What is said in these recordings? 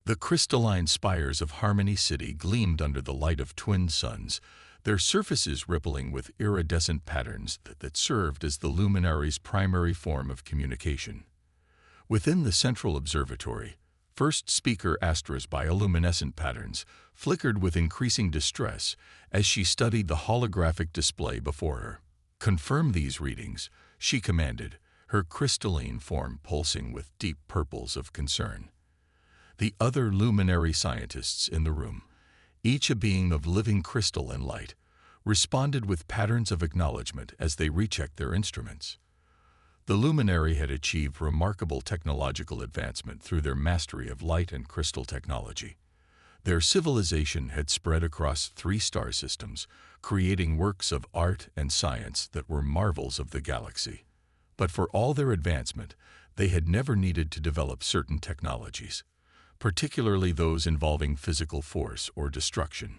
The crystalline spires of Harmony City gleamed under the light of twin suns, their surfaces rippling with iridescent patterns that served as the luminary's primary form of communication. Within the central observatory, first speaker Astra's bioluminescent patterns flickered with increasing distress as she studied the holographic display before her. "Confirm these readings," she commanded, her crystalline form pulsing with deep purples of concern. The other luminary scientists in the room, each a being of living crystal and light, responded with patterns of acknowledgement as they rechecked their instruments. The luminary had achieved remarkable technological advancement through their mastery of light and crystal technology. Their civilization had spread across 3 star systems, creating works of art and science that were marvels of the galaxy. But for all their advancement, they had never needed to develop certain technologies, particularly those involving physical force or destruction.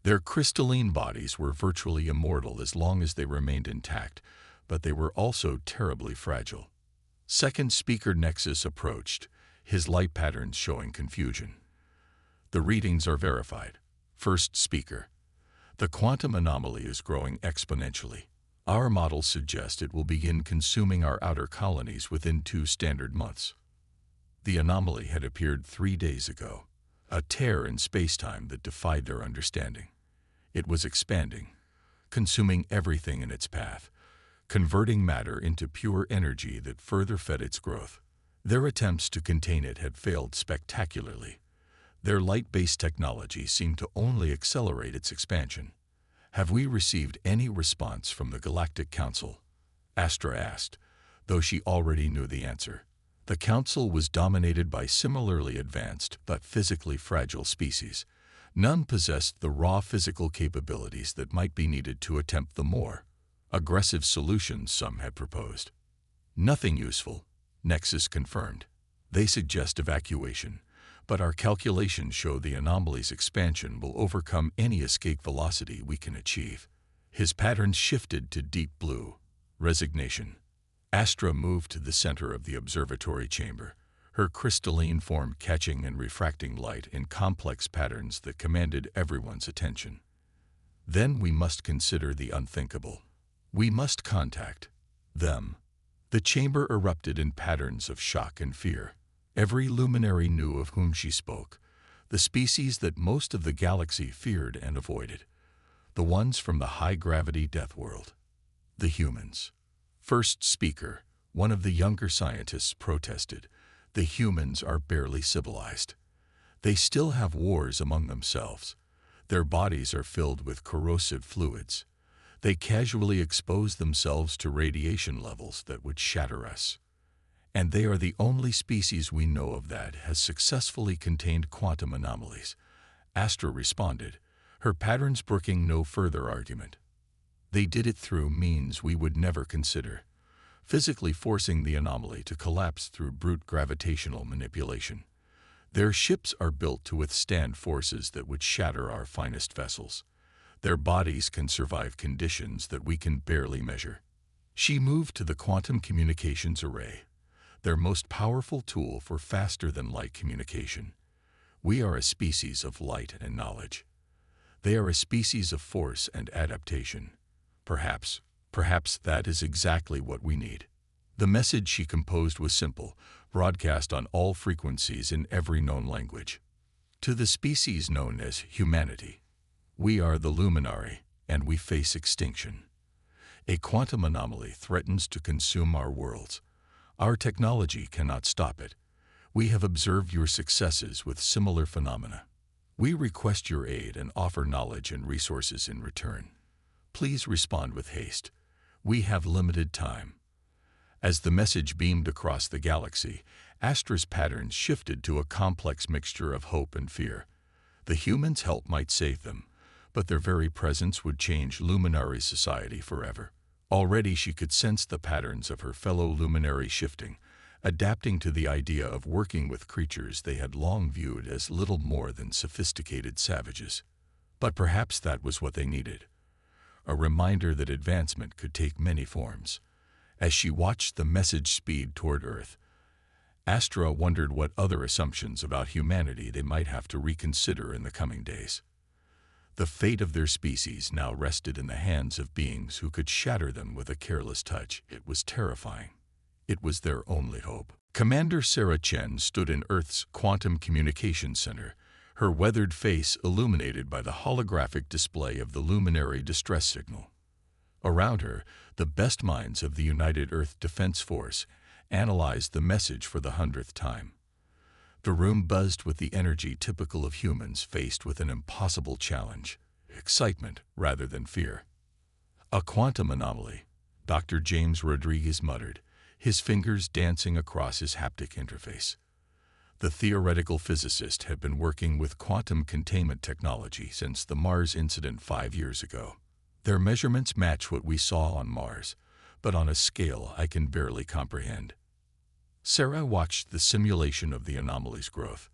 Their crystalline bodies were virtually immortal as long as they remained intact, but they were also terribly fragile. Second speaker Nexus approached, his light patterns showing confusion. "The readings are verified." First speaker: "The quantum anomaly is growing exponentially. Our models suggest it will begin consuming our outer colonies within 2 standard months." The anomaly had appeared 3 days ago, a tear in space-time that defied their understanding. It was expanding, consuming everything in its path, converting matter into pure energy that further fed its growth. Their attempts to contain it had failed spectacularly. Their light-based technology seemed to only accelerate its expansion. "Have we received any response from the Galactic Council?" Astra asked, though she already knew the answer. The Council was dominated by similarly advanced but physically fragile species. None possessed the raw physical capabilities that might be needed to attempt the more aggressive solutions some had proposed. "Nothing useful," Nexus confirmed. "They suggest evacuation, but our calculations show the anomaly's expansion will overcome any escape velocity we can achieve." His patterns shifted to deep blue. Resignation. Astra moved to the center of the observatory chamber, her crystalline form catching and refracting light in complex patterns that commanded everyone's attention. "Then we must consider the unthinkable. We must contact them." The chamber erupted in patterns of shock and fear. Every luminary knew of whom she spoke, the species that most of the galaxy feared and avoided, the ones from the high-gravity death world. The humans. First speaker, one of the younger scientists, protested. "The humans are barely civilized. They still have wars among themselves. Their bodies are filled with corrosive fluids. They casually expose themselves to radiation levels that would shatter us. And they are the only species we know of that has successfully contained quantum anomalies." Astra responded, her patterns brooking no further argument. "They did it through means we would never consider, physically forcing the anomaly to collapse through brute gravitational manipulation. Their ships are built to withstand forces that would shatter our finest vessels. Their bodies can survive conditions that we can barely measure." She moved to the quantum communications array, their most powerful tool for faster-than-light communication. "We are a species of light and knowledge. They are a species of force and adaptation. Perhaps that is exactly what we need." The message she composed was simple, broadcast on all frequencies in every known language. "To the species known as humanity, we are the luminary, and we face extinction. A quantum anomaly threatens to consume our worlds. Our technology cannot stop it. We have observed your successes with similar phenomena. We request your aid and offer knowledge and resources in return. Please respond with haste. We have limited time." As the message beamed across the galaxy, Astra's patterns shifted to a complex mixture of hope and fear. The humans' help might save them, but their very presence would change luminary society forever. Already she could sense the patterns of her fellow luminary shifting, adapting to the idea of working with creatures they had long viewed as little more than sophisticated savages. But perhaps that was what they needed, a reminder that advancement could take many forms. As she watched the message speed toward Earth, Astra wondered what other assumptions about humanity they might have to reconsider in the coming days. The fate of their species now rested in the hands of beings who could shatter them with a careless touch. It was terrifying. It was their only hope. Commander Sarah Chen stood in Earth's Quantum Communications Center, her weathered face illuminated by the holographic display of the luminary distress signal. Around her, the best minds of the United Earth Defense Force analyzed the message for the 100th time. The room buzzed with the energy typical of humans faced with an impossible challenge, excitement rather than fear. "A quantum anomaly," Dr. James Rodriguez muttered, his fingers dancing across his haptic interface. The theoretical physicist had been working with quantum containment technology since the Mars incident 5 years ago. "Their measurements match what we saw on Mars, but on a scale I can barely comprehend." Sarah watched the simulation of the anomaly's growth.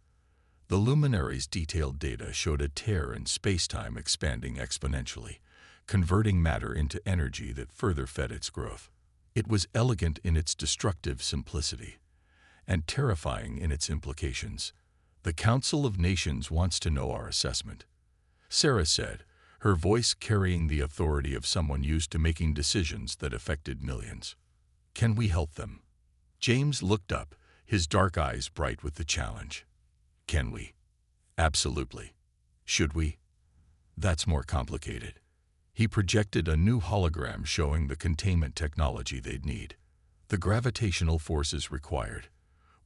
The luminary's detailed data showed a tear in space-time expanding exponentially, converting matter into energy that further fed its growth. It was elegant in its destructive simplicity, and terrifying in its implications. "The Council of Nations wants to know our assessment," Sarah said, her voice carrying the authority of someone used to making decisions that affected millions. "Can we help them?" James looked up, his dark eyes bright with the challenge. "Can we?" "Absolutely." "Should we?" "That's more complicated." He projected a new hologram showing the containment technology they'd need. "The gravitational forces required.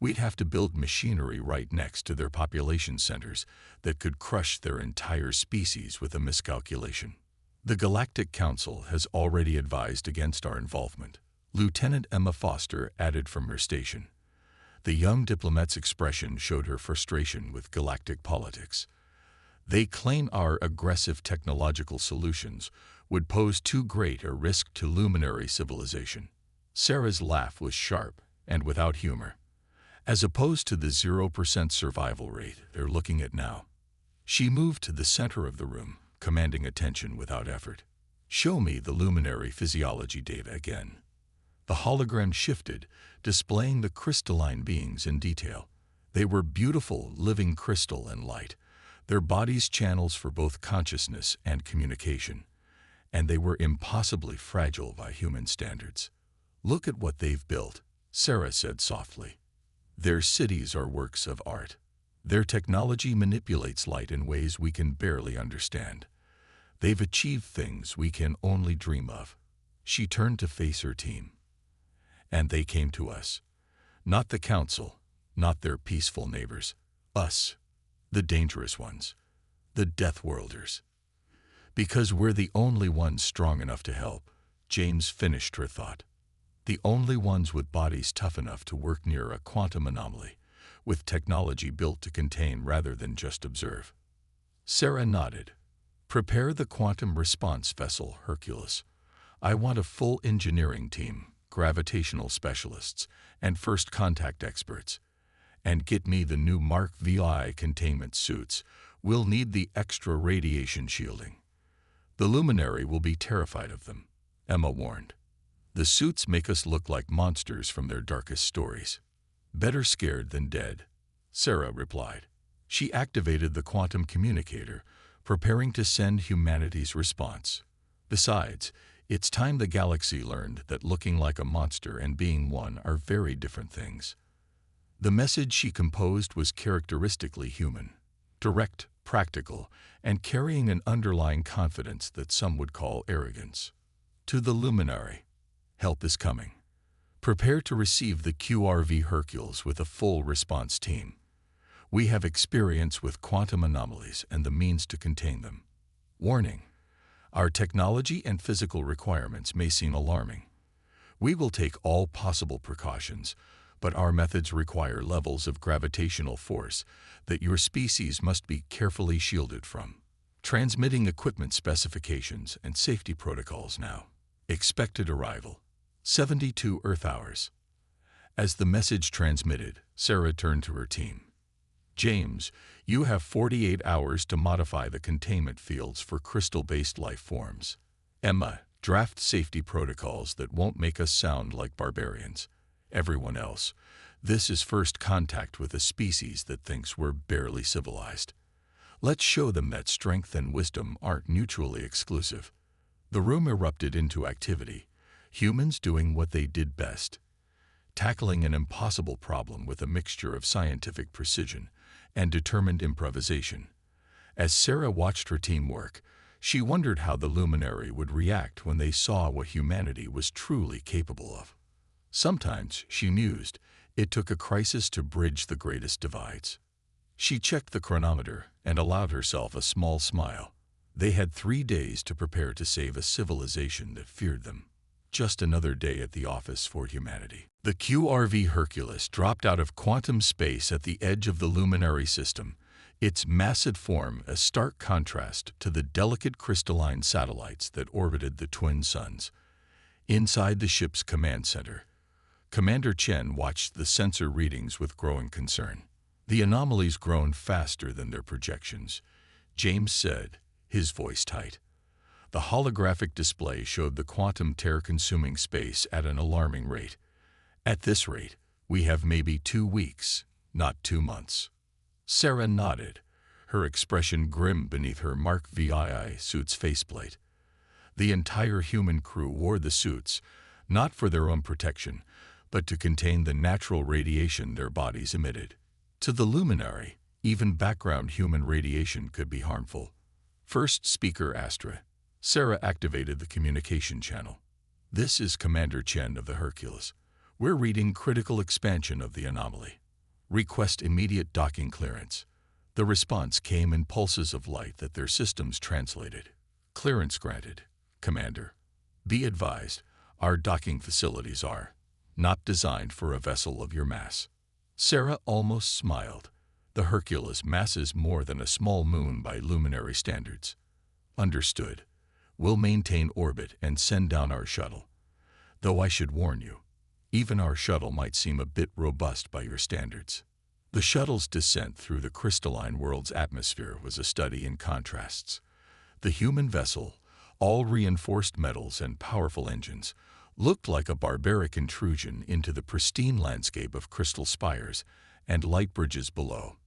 We'd have to build machinery right next to their population centers that could crush their entire species with a miscalculation. The Galactic Council has already advised against our involvement," Lieutenant Emma Foster added from her station. The young diplomat's expression showed her frustration with galactic politics. "They claim our aggressive technological solutions would pose too great a risk to luminary civilization." Sarah's laugh was sharp and without humor. "As opposed to the 0% survival rate they're looking at now." She moved to the center of the room, commanding attention without effort. "Show me the luminary physiology data again." The hologram shifted, displaying the crystalline beings in detail. They were beautiful, living crystal and light, their bodies channels for both consciousness and communication, and they were impossibly fragile by human standards. "Look at what they've built," Sarah said softly. "Their cities are works of art. Their technology manipulates light in ways we can barely understand. They've achieved things we can only dream of." She turned to face her team. "And they came to us. Not the Council, not their peaceful neighbors. Us, the dangerous ones, the Deathworlders. Because we're the only ones strong enough to help," James finished her thought. "The only ones with bodies tough enough to work near a quantum anomaly, with technology built to contain rather than just observe." Sarah nodded. "Prepare the quantum response vessel, Hercules. I want a full engineering team, gravitational specialists, and first contact experts. And get me the new Mark VI containment suits. We'll need the extra radiation shielding." "The luminary will be terrified of them," Emma warned. "The suits make us look like monsters from their darkest stories." "Better scared than dead," Sarah replied. She activated the quantum communicator, preparing to send humanity's response. "Besides, it's time the galaxy learned that looking like a monster and being one are very different things." The message she composed was characteristically human, direct, practical, and carrying an underlying confidence that some would call arrogance. "To the luminary, help is coming. Prepare to receive the QRV Hercules with a full response team. We have experience with quantum anomalies and the means to contain them. Warning: our technology and physical requirements may seem alarming. We will take all possible precautions, but our methods require levels of gravitational force that your species must be carefully shielded from. Transmitting equipment specifications and safety protocols now. Expected arrival: 72 Earth hours." As the message transmitted, Sarah turned to her team. "James, you have 48 hours to modify the containment fields for crystal-based life forms. Emma, draft safety protocols that won't make us sound like barbarians. Everyone else, This is first contact with a species that thinks we're barely civilized. Let's show them that strength and wisdom aren't mutually exclusive. The room erupted into activity, humans doing what they did best, tackling an impossible problem with a mixture of scientific precision and determined improvisation. As Sarah watched her team work, she wondered how the luminary would react when they saw what humanity was truly capable of. Sometimes, she mused, it took a crisis to bridge the greatest divides. She checked the chronometer and allowed herself a small smile. They had 3 days to prepare to save a civilization that feared them. Just another day at the office for humanity. The QRV Hercules dropped out of quantum space at the edge of the luminary system, its massive form a stark contrast to the delicate crystalline satellites that orbited the twin suns. Inside the ship's command center, Commander Chen watched the sensor readings with growing concern. The anomalies grown faster than their projections, James said, his voice tight. The holographic display showed the quantum terror-consuming space at an alarming rate. At this rate, we have maybe 2 weeks, not 2 months. Sarah nodded, her expression grim beneath her Mark VII suit's faceplate. The entire human crew wore the suits, not for their own protection, but to contain the natural radiation their bodies emitted. To the luminary, even background human radiation could be harmful. First speaker Astra. Sarah activated the communication channel. This is Commander Chen of the Hercules. We're reading critical expansion of the anomaly. Request immediate docking clearance. The response came in pulses of light that their systems translated. Clearance granted, Commander. Be advised, our docking facilities are not designed for a vessel of your mass. Sarah almost smiled. The Hercules masses more than a small moon by luminary standards. Understood. We'll maintain orbit and send down our shuttle. Though I should warn you, even our shuttle might seem a bit robust by your standards. The shuttle's descent through the crystalline world's atmosphere was a study in contrasts. The human vessel, all reinforced metals and powerful engines, looked like a barbaric intrusion into the pristine landscape of crystal spires and light bridges below.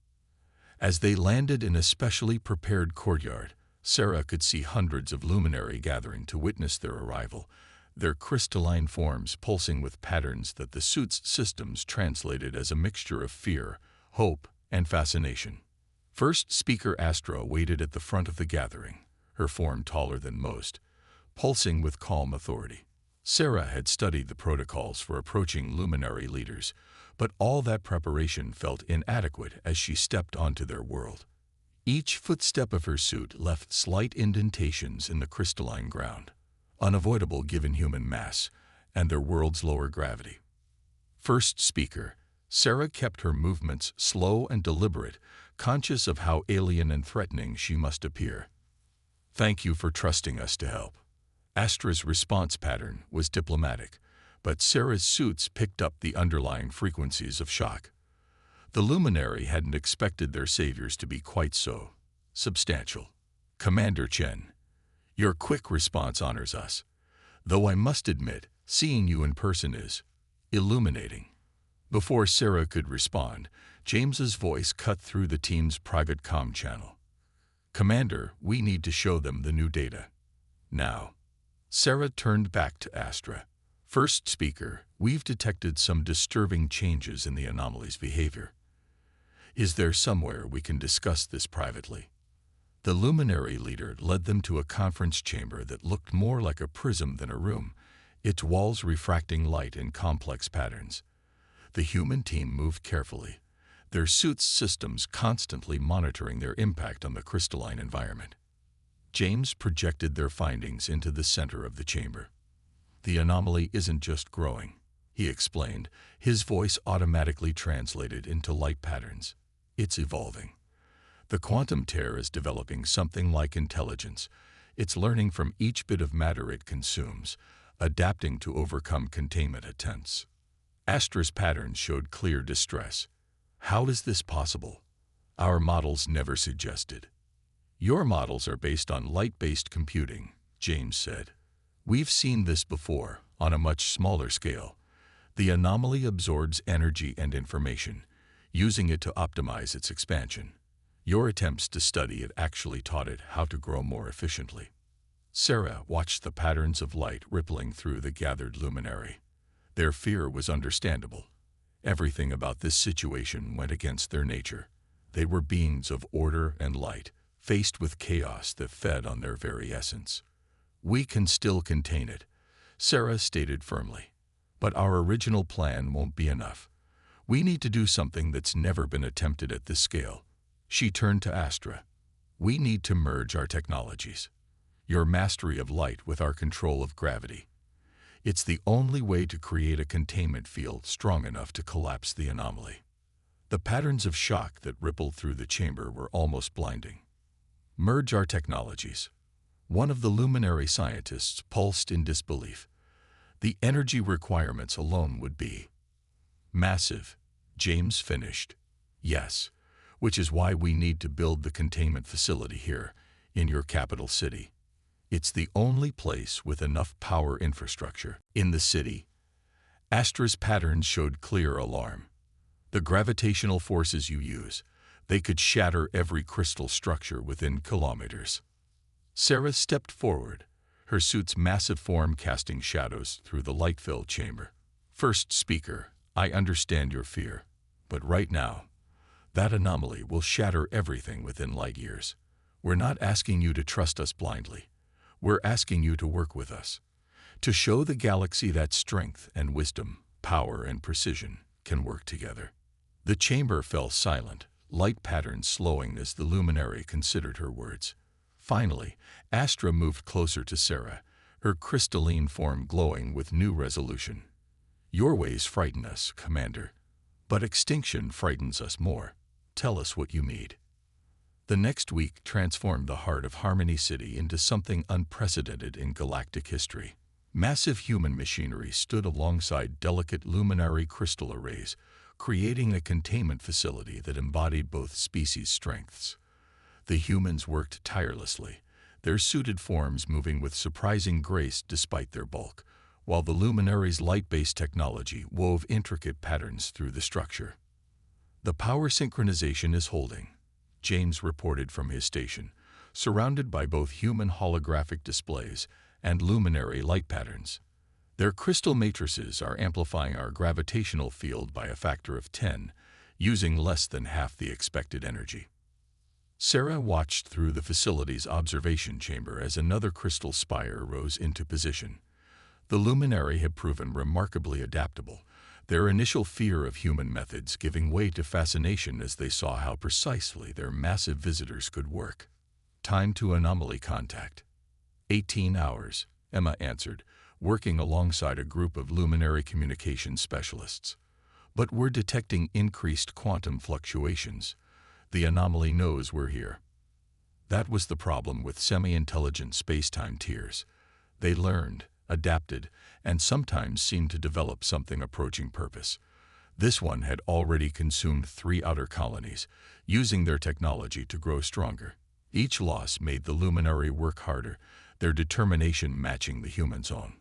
As they landed in a specially prepared courtyard, Sarah could see hundreds of luminary gathering to witness their arrival, their crystalline forms pulsing with patterns that the suit's systems translated as a mixture of fear, hope, and fascination. First speaker Astra waited at the front of the gathering, her form taller than most, pulsing with calm authority. Sarah had studied the protocols for approaching luminary leaders, but all that preparation felt inadequate as she stepped onto their world. Each footstep of her suit left slight indentations in the crystalline ground, unavoidable given human mass and their world's lower gravity. First speaker, Sarah kept her movements slow and deliberate, conscious of how alien and threatening she must appear. Thank you for trusting us to help. Astra's response pattern was diplomatic, but Sarah's suits picked up the underlying frequencies of shock. The luminary hadn't expected their saviors to be quite so substantial. Commander Chen, your quick response honors us, though I must admit, seeing you in person is illuminating. Before Sarah could respond, James's voice cut through the team's private comm channel. Commander, we need to show them the new data. Now. Sarah turned back to Astra. First speaker, we've detected some disturbing changes in the anomaly's behavior. Is there somewhere we can discuss this privately? The luminary leader led them to a conference chamber that looked more like a prism than a room, its walls refracting light in complex patterns. The human team moved carefully, their suits' systems constantly monitoring their impact on the crystalline environment. James projected their findings into the center of the chamber. The anomaly isn't just growing, he explained, his voice automatically translated into light patterns. It's evolving. The quantum tear is developing something like intelligence. It's learning from each bit of matter it consumes, adapting to overcome containment attempts. Astra's patterns showed clear distress. How is this possible? Our models never suggested. Your models are based on light-based computing, James said. We've seen this before, on a much smaller scale. The anomaly absorbs energy and information, using it to optimize its expansion. Your attempts to study it actually taught it how to grow more efficiently. Sarah watched the patterns of light rippling through the gathered luminary. Their fear was understandable. Everything about this situation went against their nature. They were beings of order and light, faced with chaos that fed on their very essence. "We can still contain it," Sarah stated firmly. "But our original plan won't be enough. We need to do something that's never been attempted at this scale." She turned to Astra. "We need to merge our technologies. Your mastery of light with our control of gravity. It's the only way to create a containment field strong enough to collapse the anomaly." The patterns of shock that rippled through the chamber were almost blinding. "Merge our technologies." One of the luminary scientists pulsed in disbelief. "The energy requirements alone would be massive." James finished. "Yes, which is why we need to build the containment facility here, in your capital city. It's the only place with enough power infrastructure in the city." Astra's patterns showed clear alarm. "The gravitational forces you use, they could shatter every crystal structure within kilometers." Sarah stepped forward, her suit's massive form casting shadows through the light-filled chamber. "First speaker, I understand your fear, but right now, that anomaly will shatter everything within light years. We're not asking you to trust us blindly. We're asking you to work with us, to show the galaxy that strength and wisdom, power and precision can work together." The chamber fell silent, light patterns slowing as the luminary considered her words. Finally, Astra moved closer to Sarah, her crystalline form glowing with new resolution. "Your ways frighten us, Commander, but extinction frightens us more. Tell us what you need." The next week transformed the heart of Harmony City into something unprecedented in galactic history. Massive human machinery stood alongside delicate luminary crystal arrays, creating a containment facility that embodied both species' strengths. The humans worked tirelessly, their suited forms moving with surprising grace despite their bulk, while the luminary's light-based technology wove intricate patterns through the structure. "The power synchronization is holding," James reported from his station, surrounded by both human holographic displays and luminary light patterns. "Their crystal matrices are amplifying our gravitational field by a factor of 10, using less than half the expected energy." Sarah watched through the facility's observation chamber as another crystal spire rose into position. The luminary had proven remarkably adaptable, their initial fear of human methods giving way to fascination as they saw how precisely their massive visitors could work. "Time to anomaly contact." 18 hours, Emma answered, working alongside a group of luminary communication specialists. "But we're detecting increased quantum fluctuations. The anomaly knows we're here." That was the problem with semi-intelligent space-time tiers. They learned, adapted, and sometimes seemed to develop something approaching purpose. This one had already consumed 3 outer colonies, using their technology to grow stronger. Each loss made the luminary work harder, their determination matching the human's own.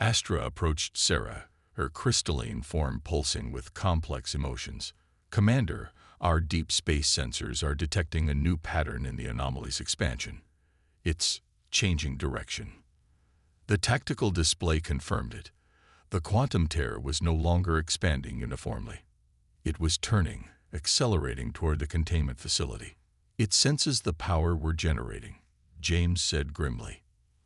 Astra approached Sarah, her crystalline form pulsing with complex emotions. "Commander, our deep space sensors are detecting a new pattern in the anomaly's expansion. It's changing direction." The tactical display confirmed it. The quantum tear was no longer expanding uniformly. It was turning, accelerating toward the containment facility. "It senses the power we're generating," James said grimly.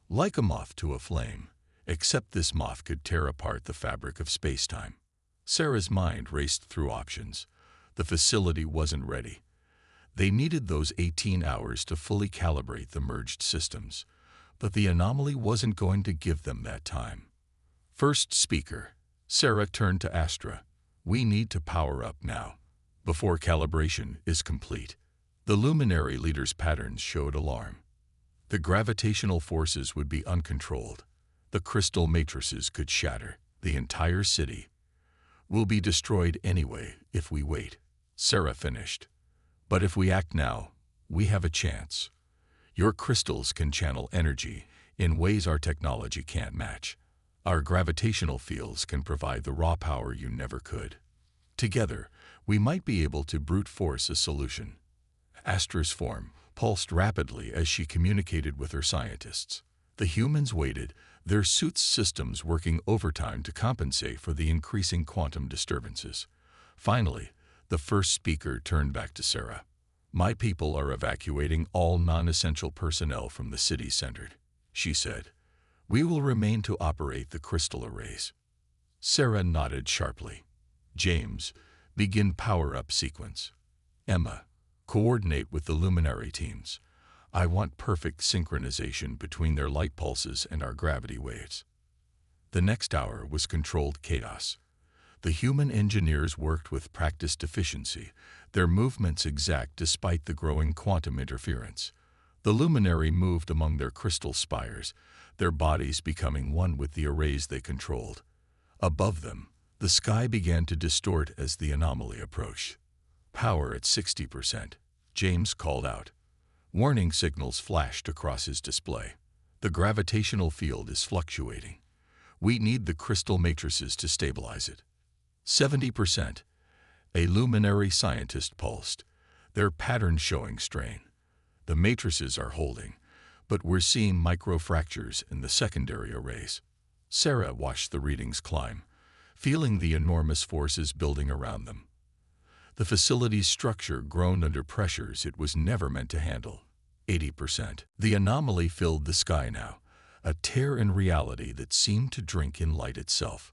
"Like a moth to a flame, except this moth could tear apart the fabric of space-time." Sarah's mind raced through options. The facility wasn't ready. They needed those 18 hours to fully calibrate the merged systems, but the anomaly wasn't going to give them that time. "First speaker," Sarah turned to Astra. "We need to power up now, before calibration is complete." The luminary leader's patterns showed alarm. The gravitational forces would be uncontrolled. The crystal matrices could shatter. The entire city will be destroyed anyway if we wait, Sarah finished. "But if we act now, we have a chance. Your crystals can channel energy in ways our technology can't match. Our gravitational fields can provide the raw power you never could. Together, we might be able to brute force a solution. Astra's form pulsed rapidly as she communicated with her scientists. The humans waited, their suits' systems working overtime to compensate for the increasing quantum disturbances. Finally, the first speaker turned back to Sarah. "My people are evacuating all non-essential personnel from the city center," she said. "We will remain to operate the crystal arrays." Sarah nodded sharply. "James, begin power-up sequence. Emma, coordinate with the luminary teams. I want perfect synchronization between their light pulses and our gravity waves." The next hour was controlled chaos. The human engineers worked with practiced efficiency, their movements exact despite the growing quantum interference. The luminary moved among their crystal spires, their bodies becoming one with the arrays they controlled. Above them, the sky began to distort as the anomaly approached. "Power at 60%, James called out. Warning signals flashed across his display. "The gravitational field is fluctuating. We need the crystal matrices to stabilize it." 70%. A luminary scientist pulsed, their patterns showing strain. "The matrices are holding, but we're seeing microfractures in the secondary arrays." Sarah watched the readings climb, feeling the enormous forces building around them. The facility's structure groaned under pressures it was never meant to handle. 80%. The anomaly filled the sky now, a tear in reality that seemed to drink in light itself.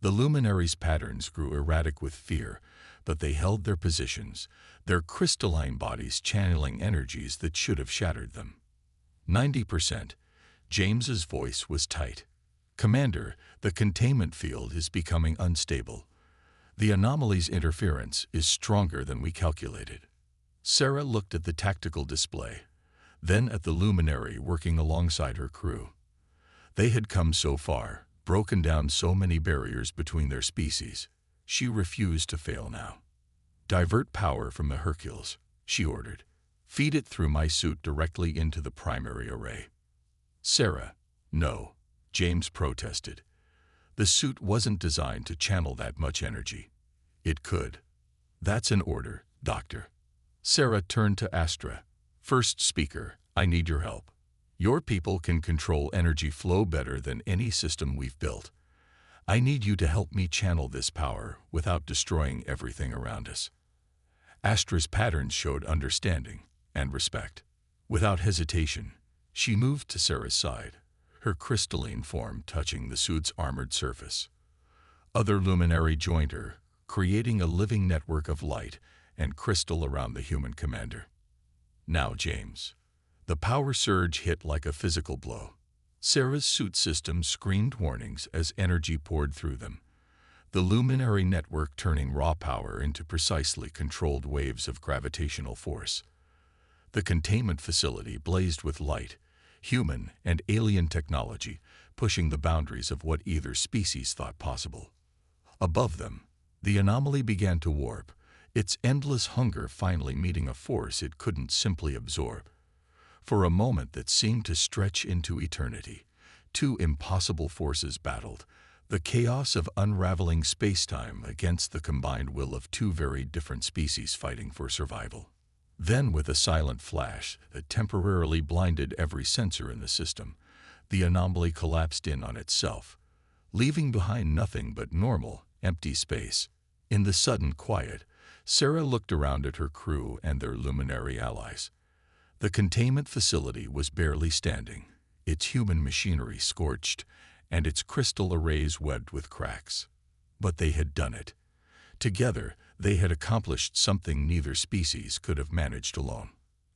The luminaries' patterns grew erratic with fear, but they held their positions, their crystalline bodies channeling energies that should have shattered them. 90%. James's voice was tight. "Commander, the containment field is becoming unstable. The anomaly's interference is stronger than we calculated." Sarah looked at the tactical display, then at the luminary working alongside her crew. They had come so far, broken down so many barriers between their species. She refused to fail now. "Divert power from the Hercules," she ordered. "Feed it through my suit directly into the primary array." "Sarah, no," James protested. "The suit wasn't designed to channel that much energy." "It could." "That's an order, Doctor." Sarah turned to Astra. "First speaker, I need your help. Your people can control energy flow better than any system we've built. I need you to help me channel this power without destroying everything around us." Astra's patterns showed understanding and respect. Without hesitation, she moved to Sarah's side, her crystalline form touching the suit's armored surface. Other luminary joined her, creating a living network of light and crystal around the human commander. "Now, James." The power surge hit like a physical blow. Sarah's suit system screamed warnings as energy poured through them, the luminary network turning raw power into precisely controlled waves of gravitational force. The containment facility blazed with light, human and alien technology, pushing the boundaries of what either species thought possible. Above them, the anomaly began to warp, its endless hunger finally meeting a force it couldn't simply absorb. For a moment that seemed to stretch into eternity, two impossible forces battled, the chaos of unraveling space-time against the combined will of two very different species fighting for survival. Then, with a silent flash that temporarily blinded every sensor in the system, the anomaly collapsed in on itself, leaving behind nothing but normal, empty space. In the sudden quiet, Sarah looked around at her crew and their luminary allies. The containment facility was barely standing, its human machinery scorched, and its crystal arrays webbed with cracks. But they had done it. Together, they had accomplished something neither species could have managed alone.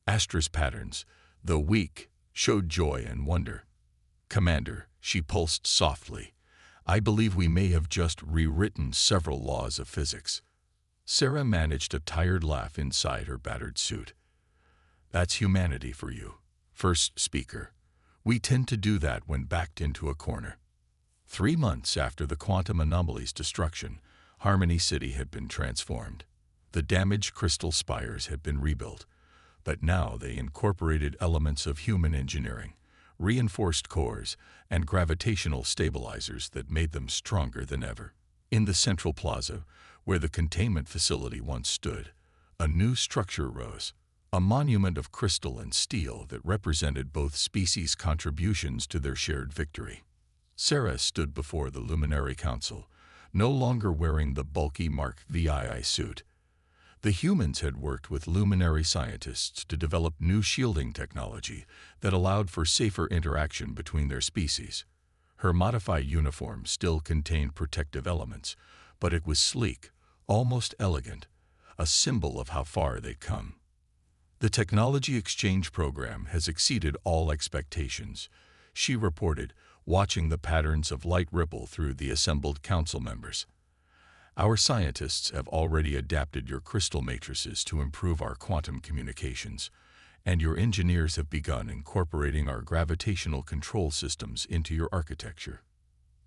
Astra's patterns, though weak, showed joy and wonder. "Commander," she pulsed softly, "I believe we may have just rewritten several laws of physics." Sarah managed a tired laugh inside her battered suit. "That's humanity for you, first speaker. We tend to do that when backed into a corner." 3 months after the quantum anomaly's destruction, Harmony City had been transformed. The damaged crystal spires had been rebuilt, but now they incorporated elements of human engineering, reinforced cores, and gravitational stabilizers that made them stronger than ever. In the central plaza, where the containment facility once stood, a new structure rose, a monument of crystal and steel that represented both species' contributions to their shared victory. Sarah stood before the Luminary Council, no longer wearing the bulky Mark VII suit. The humans had worked with luminary scientists to develop new shielding technology that allowed for safer interaction between their species. Her modified uniform still contained protective elements, but it was sleek, almost elegant, a symbol of how far they'd come. The technology exchange program has exceeded all expectations, she reported, watching the patterns of light ripple through the assembled council members. Our scientists have already adapted your crystal matrices to improve our quantum communications, and your engineers have begun incorporating our gravitational control systems into your architecture.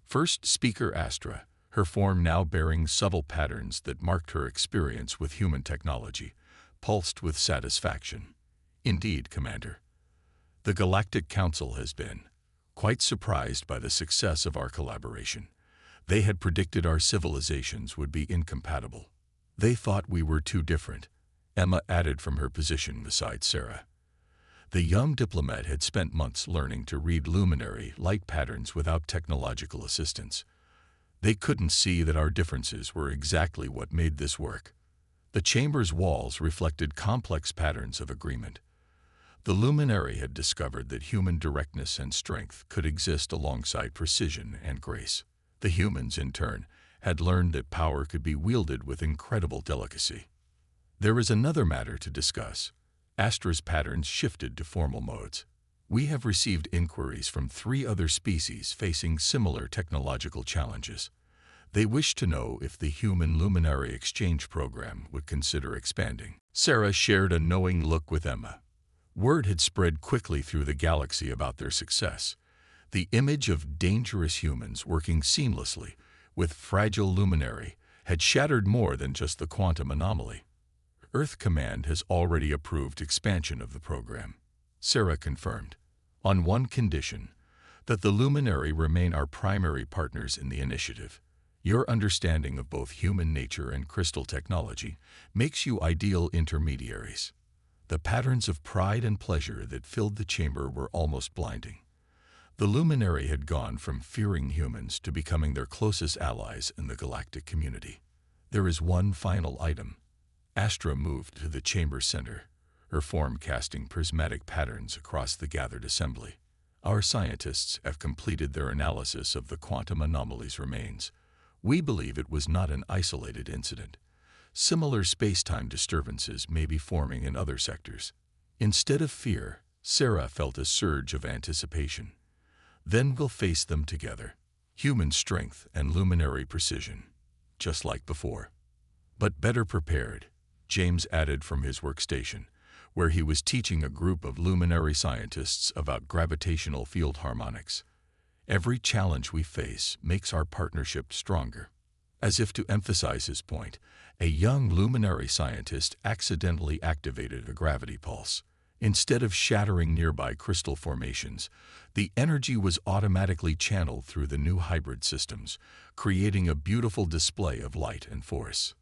First speaker Astra, her form now bearing subtle patterns that marked her experience with human technology, pulsed with satisfaction. Indeed, Commander. The Galactic Council has been quite surprised by the success of our collaboration. They had predicted our civilizations would be incompatible. They thought we were too different, Emma added from her position beside Sarah. The young diplomat had spent months learning to read luminary light patterns without technological assistance. They couldn't see that our differences were exactly what made this work. The chamber's walls reflected complex patterns of agreement. The luminary had discovered that human directness and strength could exist alongside precision and grace. The humans, in turn, had learned that power could be wielded with incredible delicacy. There is another matter to discuss. Astra's patterns shifted to formal modes. We have received inquiries from 3 other species facing similar technological challenges. They wish to know if the human luminary exchange program would consider expanding. Sarah shared a knowing look with Emma. Word had spread quickly through the galaxy about their success. The image of dangerous humans working seamlessly with fragile luminary had shattered more than just the quantum anomaly. Earth Command has already approved expansion of the program, Sarah confirmed, on one condition, that the luminary remain our primary partners in the initiative. Your understanding of both human nature and crystal technology makes you ideal intermediaries. The patterns of pride and pleasure that filled the chamber were almost blinding. The luminary had gone from fearing humans to becoming their closest allies in the galactic community. There is one final item. Astra moved to the chamber's center, her form casting prismatic patterns across the gathered assembly. Our scientists have completed their analysis of the quantum anomaly's remains. We believe it was not an isolated incident. Similar space-time disturbances may be forming in other sectors. Instead of fear, Sarah felt a surge of anticipation. Then we'll face them together. Human strength and luminary precision, just like before. But better prepared, James added from his workstation, where he was teaching a group of luminary scientists about gravitational field harmonics. Every challenge we face makes our partnership stronger. As if to emphasize his point, a young luminary scientist accidentally activated a gravity pulse. Instead of shattering nearby crystal formations, the energy was automatically channeled through the new hybrid systems, creating a beautiful display of light and force.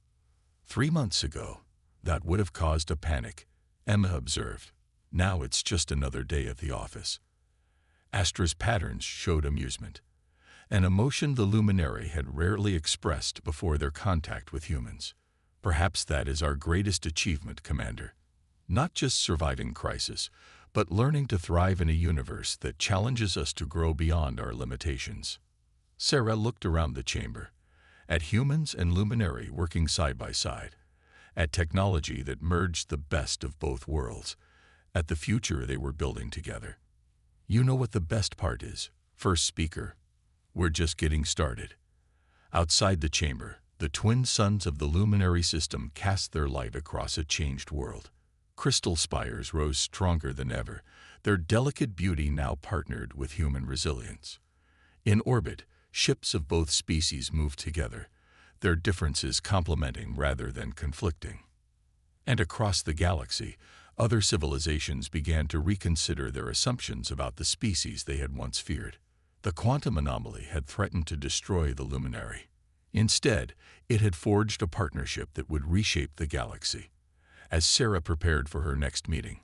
3 months ago, that would have caused a panic, Emma observed. Now it's just another day at the office. Astra's patterns showed amusement, an emotion the luminary had rarely expressed before their contact with humans. Perhaps that is our greatest achievement, Commander. Not just surviving crisis, but learning to thrive in a universe that challenges us to grow beyond our limitations. Sarah looked around the chamber, at humans and luminary working side by side, at technology that merged the best of both worlds, at the future they were building together. You know what the best part is, first speaker. We're just getting started. Outside the chamber, the twin suns of the luminary system cast their light across a changed world. Crystal spires rose stronger than ever, their delicate beauty now partnered with human resilience. In orbit, ships of both species moved together, their differences complementing rather than conflicting. And across the galaxy, Other civilizations began to reconsider their assumptions about the species they had once feared. The quantum anomaly had threatened to destroy the luminary. Instead, it had forged a partnership that would reshape the galaxy. As Sarah prepared for her next meeting,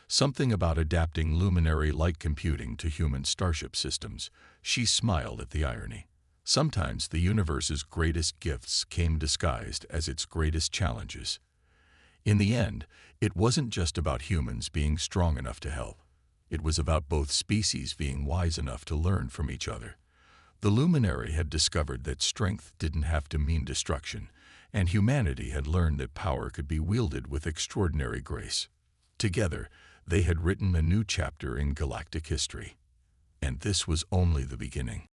something about adapting luminary light computing to human starship systems, she smiled at the irony. Sometimes the universe's greatest gifts came disguised as its greatest challenges. In the end, it wasn't just about humans being strong enough to help. It was about both species being wise enough to learn from each other. The luminary had discovered that strength didn't have to mean destruction, and humanity had learned that power could be wielded with extraordinary grace. Together, they had written a new chapter in galactic history. And this was only the beginning.